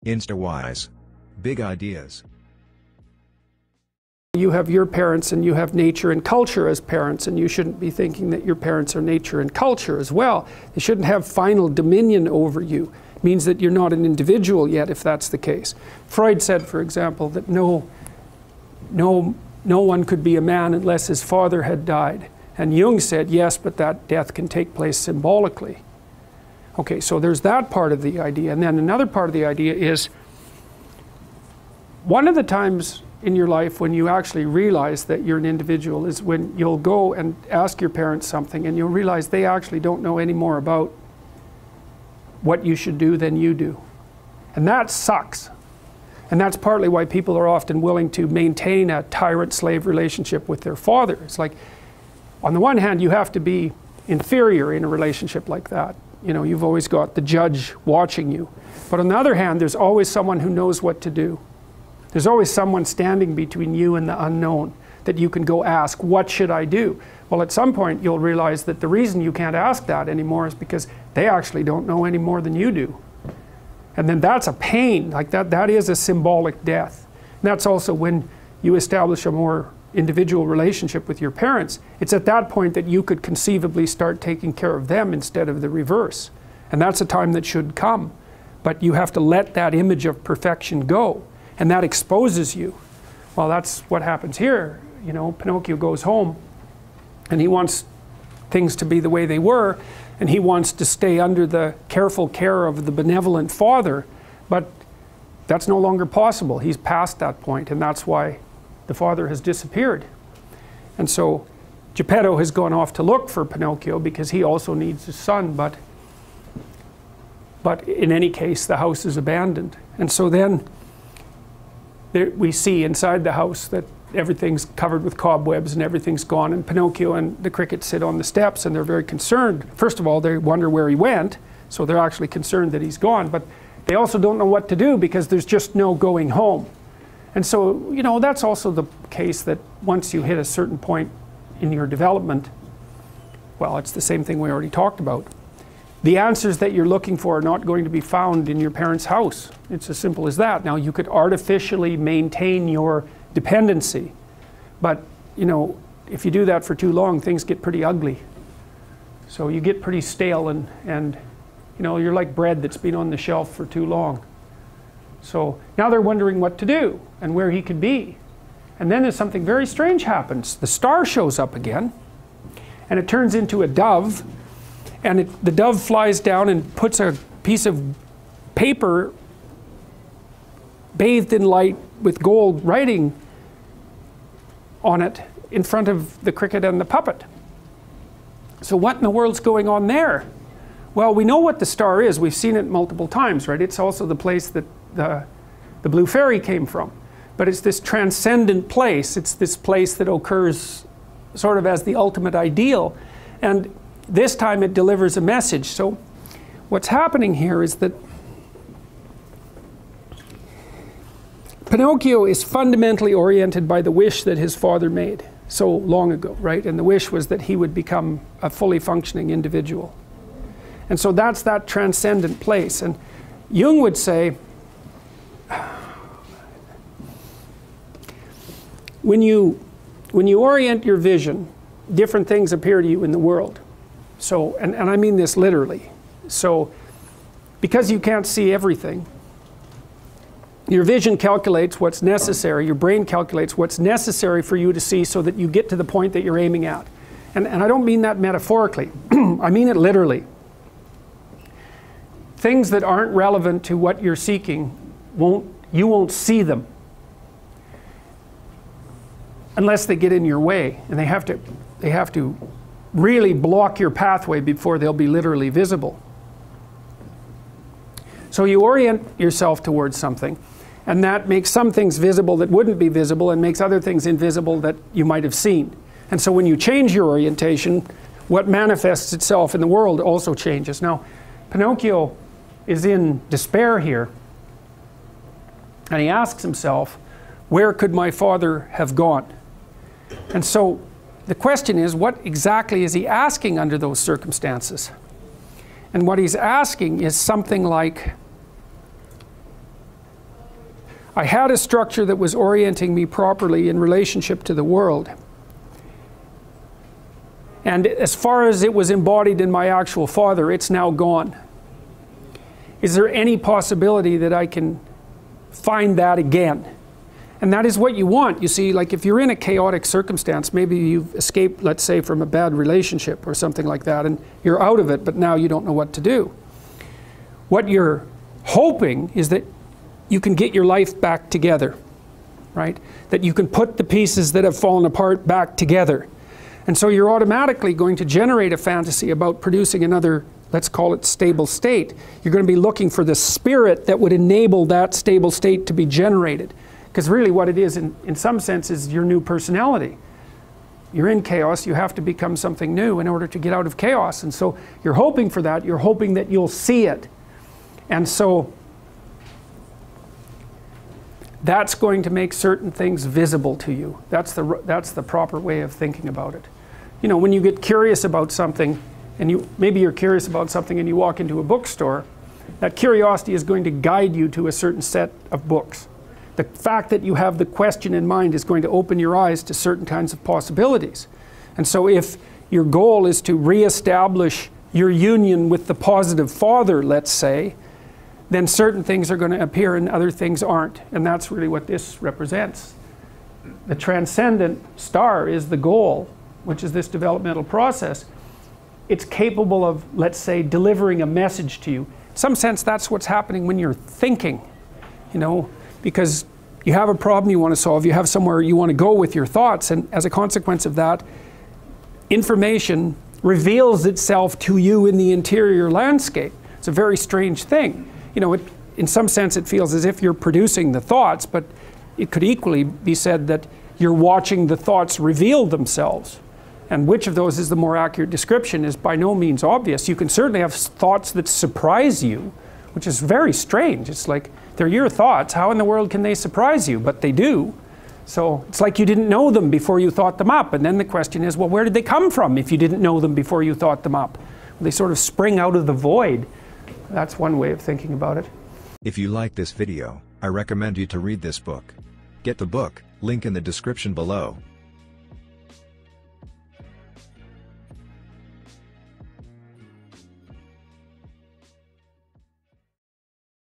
Instawise. Big ideas. You have your parents and you have nature and culture as parents, and you shouldn't be thinking that your parents are nature and culture as well. They shouldn't have final dominion over you. It means that you're not an individual yet if that's the case. Freud said, for example, that no one could be a man unless his father had died. And Jung said, yes, but that death can take place symbolically. Okay, so there's that part of the idea. And then another part of the idea is, one of the times in your life when you actually realize that you're an individual is when you'll go and ask your parents something and you'll realize they actually don't know any more about what you should do than you do. And that sucks. And that's partly why people are often willing to maintain a tyrant-slave relationship with their father. It's like, on the one hand, you have to be inferior in a relationship like that. You know, you've always got the judge watching you. But on the other hand, there's always someone who knows what to do. There's always someone standing between you and the unknown that you can go ask, what should I do? Well, at some point you'll realize that the reason you can't ask that anymore is because they actually don't know any more than you do. And then that's a pain, like that is a symbolic death. And that's also when you establish a more individual relationship with your parents. It's at that point that you could conceivably start taking care of them instead of the reverse. And that's a time that should come. But you have to let that image of perfection go. And that exposes you. Well, that's what happens here. You know, Pinocchio goes home and he wants things to be the way they were, and he wants to stay under the careful care of the benevolent father, but that's no longer possible. He's past that point, and that's why the father has disappeared. And so Geppetto has gone off to look for Pinocchio because he also needs his son, but in any case the house is abandoned. And so then we see inside the house that everything's covered with cobwebs and everything's gone, and Pinocchio and the cricket sit on the steps and they're very concerned. First of all, they wonder where he went, so they're actually concerned that he's gone, but they also don't know what to do because there's just no going home. And so, you know, that's also the case that once you hit a certain point in your development, well, it's the same thing we already talked about. The answers that you're looking for are not going to be found in your parents' house. It's as simple as that. Now, you could artificially maintain your dependency, but, you know, if you do that for too long, things get pretty ugly. So you get pretty stale and you know, you're like bread that's been on the shelf for too long. So now they're wondering what to do and where he could be. And then there's something very strange happens. The star shows up again, and it turns into a dove. And the dove flies down and puts a piece of paper bathed in light with gold writing on it in front of the cricket and the puppet. So what in the world's going on there? Well, we know what the star is. We've seen it multiple times, right? It's also the place that the blue fairy came from. But it's this transcendent place. It's this place that occurs sort of as the ultimate ideal. And this time it delivers a message. So what's happening here is that Pinocchio is fundamentally oriented by the wish that his father made so long ago, right? And the wish was that he would become a fully functioning individual. And so that's that transcendent place. And Jung would say, when you orient your vision, different things appear to you in the world. So, and I mean this literally. So, because you can't see everything, your vision calculates what's necessary, your brain calculates what's necessary for you to see so that you get to the point that you're aiming at. And I don't mean that metaphorically, I mean it literally. Things that aren't relevant to what you're seeking, you won't see them unless they get in your way, and they have to really block your pathway before they'll be literally visible. So you orient yourself towards something, and that makes some things visible that wouldn't be visible and makes other things invisible that you might have seen. And so when you change your orientation, what manifests itself in the world also changes. Now, Pinocchio is in despair here, and he asks himself, where could my father have gone? And so the question is, what exactly is he asking under those circumstances? And what he's asking is something like, I had a structure that was orienting me properly in relationship to the world. And as far as it was embodied in my actual father, it's now gone. Is there any possibility that I can find that again? And that is what you want. You see, like if you're in a chaotic circumstance, maybe you've escaped, let's say, from a bad relationship or something like that, and you're out of it, but now you don't know what to do. What you're hoping is that you can get your life back together, right? That you can put the pieces that have fallen apart back together. And so you're automatically going to generate a fantasy about producing another, let's call it stable state. You're going to be looking for the spirit that would enable that stable state to be generated. Because really what it is, in some sense, is your new personality. You're in chaos, you have to become something new in order to get out of chaos. And so you're hoping for that, you're hoping that you'll see it. And so that's going to make certain things visible to you. That's the proper way of thinking about it. You know, when you get curious about something, and maybe you're curious about something and you walk into a bookstore, that curiosity is going to guide you to a certain set of books. The fact that you have the question in mind is going to open your eyes to certain kinds of possibilities. And so if your goal is to reestablish your union with the positive father, let's say, then certain things are going to appear and other things aren't. And that's really what this represents. The transcendent star is the goal, which is this developmental process. It's capable of, let's say, delivering a message to you. In some sense, that's what's happening when you're thinking, you know, because you have a problem you want to solve, you have somewhere you want to go with your thoughts, and as a consequence of that, information reveals itself to you in the interior landscape. It's a very strange thing. You know, in some sense it feels as if you're producing the thoughts, but it could equally be said that you're watching the thoughts reveal themselves. And which of those is the more accurate description is by no means obvious. You can certainly have thoughts that surprise you, which is very strange. It's like, they're your thoughts. How in the world can they surprise you? But they do. So it's like you didn't know them before you thought them up. And then the question is, well, where did they come from if you didn't know them before you thought them up? They sort of spring out of the void. That's one way of thinking about it. If you like this video, I recommend you to read this book. Get the book, link in the description below.